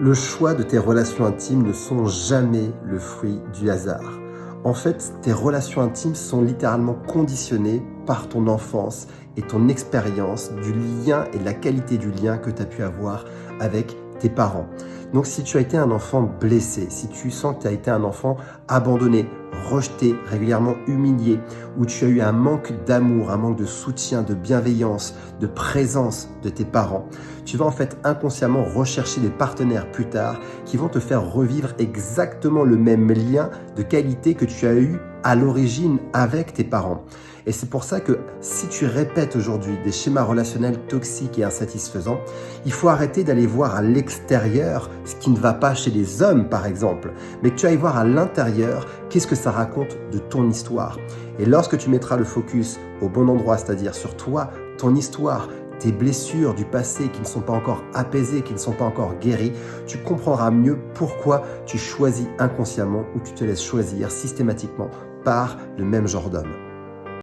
Le choix de tes relations intimes ne sont jamais le fruit du hasard. En fait, tes relations intimes sont littéralement conditionnées par ton enfance et ton expérience du lien et de la qualité du lien que tu as pu avoir avec tes parents. Donc si tu as été un enfant blessé, si tu sens que tu as été un enfant abandonné, rejeté, régulièrement humilié, où tu as eu un manque d'amour, un manque de soutien, de bienveillance, de présence de tes parents, tu vas en fait inconsciemment rechercher des partenaires plus tard qui vont te faire revivre exactement le même lien de qualité que tu as eu à l'origine avec tes parents. Et c'est pour ça que si tu répètes aujourd'hui des schémas relationnels toxiques et insatisfaisants, il faut arrêter d'aller voir à l'extérieur ce qui ne va pas chez les hommes par exemple, mais que tu ailles voir à l'intérieur qu'est-ce que ça raconte de ton histoire. Et lorsque tu mettras le focus au bon endroit, c'est-à-dire sur toi, ton histoire, tes blessures du passé qui ne sont pas encore apaisées, qui ne sont pas encore guéries, tu comprendras mieux pourquoi tu choisis inconsciemment ou tu te laisses choisir systématiquement par le même genre d'homme.